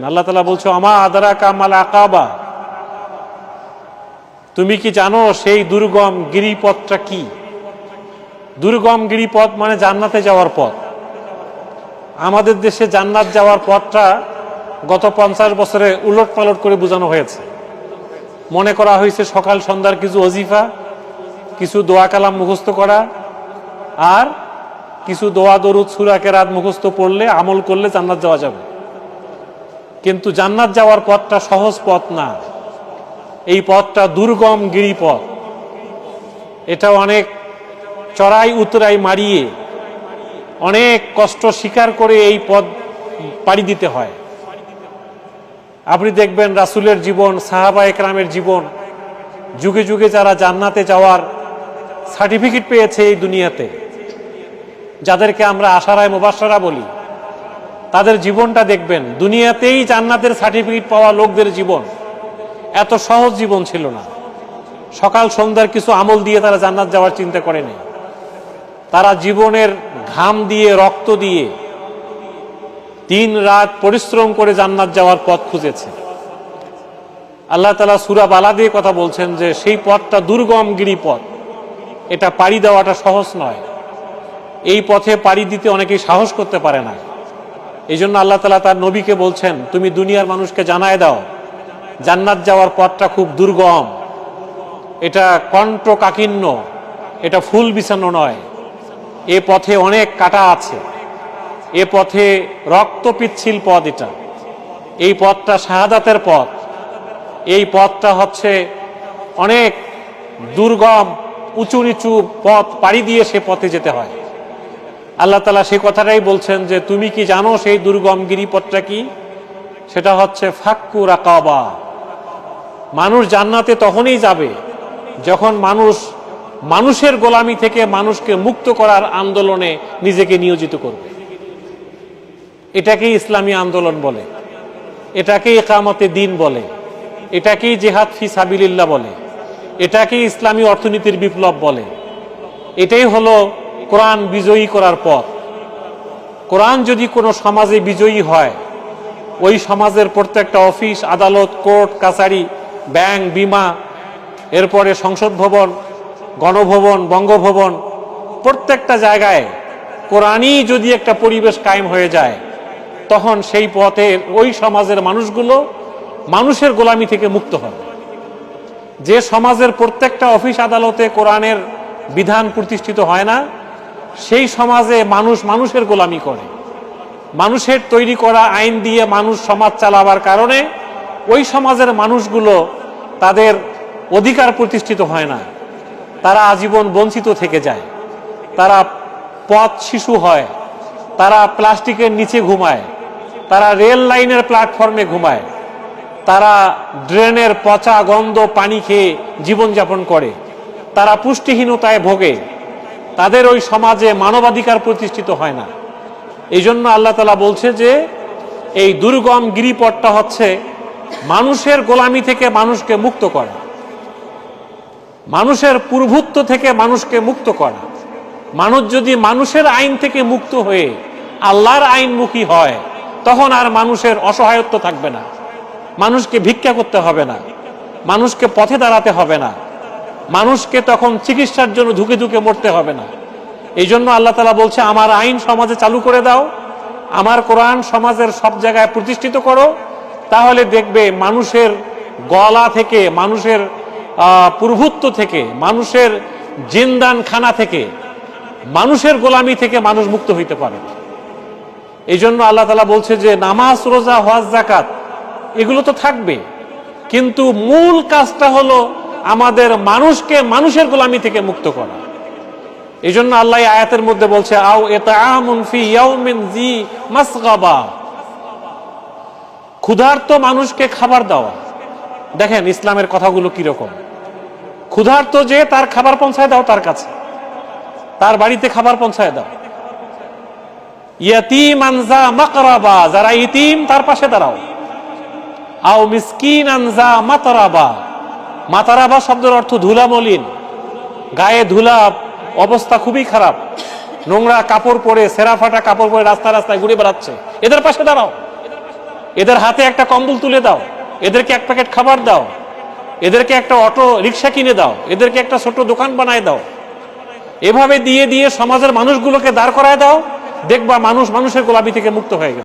আল্লাহ তাআলা বলছে আমা আদরাকা মাল আকাবা, তুমি কি জানো সেই দুর্গম গিরিপথটা কি? দুর্গম গিরিপথ মানে জান্নাতে যাওয়ার পথ। আমাদের দেশে জান্নাত যাওয়ার পথটা গত 50 বছরে উলট পালট করে বোঝানো হয়েছে। মনে করা হয়েছে সকাল সন্ধ্যার কিছু ওজিফা, কিছু দোয়া কালাম মুখস্থ করা, আর কিছু দোয়া দরুদ সূরা কেরাত মুখস্থ পড়লে আমল করলে জান্নাত যাওয়া যাবে। কিন্তু জান্নাত যাওয়ার পথটা সহজ পথ না, এই পথটা দুর্গম গিরিপথ। এটা অনেক চড়াই উতরাই মারিয়ে অনেক কষ্ট স্বীকার করে এই পথ পাড়ি দিতে হয়। আপনি দেখবেন রাসূলের জীবন, সাহাবা একরামের জীবন, যুগে যুগে যারা জান্নাতে যাওয়ার সার্টিফিকেট পেয়েছে এই দুনিয়াতে, যাদেরকে আমরা আশারায়ে মুবাশশারা বলি, তাদের জীবনটা দেখবেন। দুনিয়াতেই জান্নাতের সার্টিফিকেট পাওয়া লোকদের জীবন এত সহজ জীবন ছিল না। সকাল সন্ধ্যার কিছু আমল দিয়ে তারা জান্নাত যাওয়ার চিন্তা করেনি। তারা জীবনের ঘাম দিয়ে, রক্ত দিয়ে, দিন রাত পরিশ্রম করে জান্নাত যাওয়ার পথ খুঁজেছে। আল্লাহ তাআলা সূরা বালাদে কথা বলছেন যে সেই পথটা দুর্গম গিরিপথ, এটা পাড়ি দেওয়াটা সহজ নয়। এই পথে পাড়ি দিতে অনেকেই সাহস করতে পারে না। এই জন্য আল্লাহ তাআলা তার নবীকে বলছেন, তুমি দুনিয়ার মানুষকে জানায় দাও জান্নাত যাওয়ার পথটা খুব দুর্গম, এটা কণ্টকাকীর্ণ, এটা ফুল বিছানো নয়। এ পথে অনেক কাঁটা আছে, এ পথে রক্ত পিচ্ছিল পথ। এটা এই পথটা শাহাদাতের পথ। এই পথটা হচ্ছে অনেক দুর্গম, উঁচু নিচু পথ পাড়ি দিয়ে সে পথে যেতে হয়। আল্লাহ তাআলা সেই কথাটাই বলছেন যে তুমি কি জানো সেই দুর্গম গিরিপথটা কি? সেটা হচ্ছে ফাক্কু রাকাবা। মানুষ জান্নাতে তখনই যাবে যখন মানুষের গোলামি থেকে মানুষকে মুক্ত করার আন্দোলনে নিজেকে নিয়োজিত করবে। এটাকেই ইসলামী আন্দোলন বলে, এটাকেই ইকামতে দ্বীন বলে, এটাকেই জিহাদ ফি সাবিলিল্লাহ বলে, এটাকেই ইসলামী অর্থনীতির বিপ্লব বলে। এটাই হলো কোরআন বিজয়ী করার পথ। কোরআন যদি কোনো সমাজে বিজয়ী হয়, ওই সমাজের প্রত্যেকটা অফিস, আদালত, কোর্ট কাছারি, ব্যাংক, বিমা, এরপরে সংসদ ভবন, গণভবন, বঙ্গভবন, প্রত্যেকটা জায়গায় কোরআনই যদি একটা পরিবেশ কায়েম হয়ে যায়, তখন সেই পথে ওই সমাজের মানুষগুলো মানুষের গোলামি থেকে মুক্ত হবে। যে সমাজের প্রত্যেকটা অফিস আদালতে কোরআনের বিধান প্রতিষ্ঠিত হয় না, সেই সমাজে মানুষ মানুষের গোলামি করে। মানুষের তৈরি করা আইন দিয়ে মানুষ সমাজ চালাবার কারণে ওই সমাজের মানুষগুলো তাদের অধিকার প্রতিষ্ঠিত হয় না, তারা আজীবন বঞ্চিত থেকে যায়। তারা পথ শিশু হয়, তারা প্লাস্টিকের নিচে ঘুমায়, তারা রেল লাইনের প্ল্যাটফর্মে ঘুমায়, তারা ড্রেনের পচা গন্ধ পানি খেয়ে জীবনযাপন করে, তারা পুষ্টিহীনতায় ভোগে। তাদের ওই সমাজে মানবাধিকার প্রতিষ্ঠিত হয় না। এই জন্য আল্লাহ তাআলা বলছে যে এই দুর্গম গিরিপথটা হচ্ছে মানুষের গোলামি থেকে মানুষকে মুক্ত করা, মানুষের প্রভুত্ব থেকে মানুষকে মুক্ত করা। মানুষ যদি মানুষের আইন থেকে মুক্ত হয়ে আল্লাহর আইনমুখী হয়, তখন আর মানুষের অসহায়ত্ব থাকবে না, মানুষকে ভিক্ষা করতে হবে না, মানুষকে পথে দাঁড়াতে হবে না, মানুষকে তখন চিকিৎসার জন্য ধুকে ধুকে মরতে হবে না। এই জন্য আল্লাহ তাআলা বলছে আমার আইন সমাজে চালু করে দাও, আমার কোরআন সমাজের সব জায়গায় প্রতিষ্ঠিত করো, তাহলে দেখবে মানুষের গলা থেকে, মানুষের প্রভুত্ব থেকে, মানুষের জিন্দান খানা থেকে, মানুষের গোলামি থেকে মানুষ মুক্ত হইতে পারে। এই জন্য আল্লাহ তাআলা বলছে যে নামাজ, রোজা, হজ, যাকাত এগুলো তো থাকবে, কিন্তু মূল কাজটা হলো আমাদের মানুষকে মানুষের গোলামি থেকে মুক্ত করা। এই জন্য আল্লাহ আয়াতের মধ্যে বলছে আও ইতআমুন ফি ইয়াউমিন জি মাসগাবা, ক্ষুধার্ত মানুষকে খাবার দেওয়া। দেখেন ইসলামের কথাগুলো কিরকম। ক্ষুধার্ত যে, তার খাবার পৌঁছায় দাও, তার কাছে, তার বাড়িতে খাবার পৌঁছায় দাও। ইয়াতীমান যা মাকরাবা, যারা ইতিম তার পাশে দাঁড়াও। আও মিসকিনান যা মাতরাবা, মাতারাবা শব্দের অর্থ ধুলা মলিন, গায়ে ধুলা, অবস্থা খুবই খারাপ, নোংরা কাপড় পরে, সেরা ফাটা কাপড় পরে রাস্তায় রাস্তায় ঘুরে বেড়াচ্ছে, এদের পাশে দাঁড়াও। এদের হাতে একটা কম্বল তুলে দাও, এদেরকে এক প্যাকেট খাবার দাও, এদেরকে একটা অটো রিক্সা কিনে দাও, এদেরকে একটা ছোট দোকান বানায় দাও। এভাবে দিয়ে দিয়ে সমাজের মানুষগুলোকে দাঁড় করায় দাও, দেখবা মানুষ মানুষের গোলামি থেকে মুক্ত হয়ে গেছে।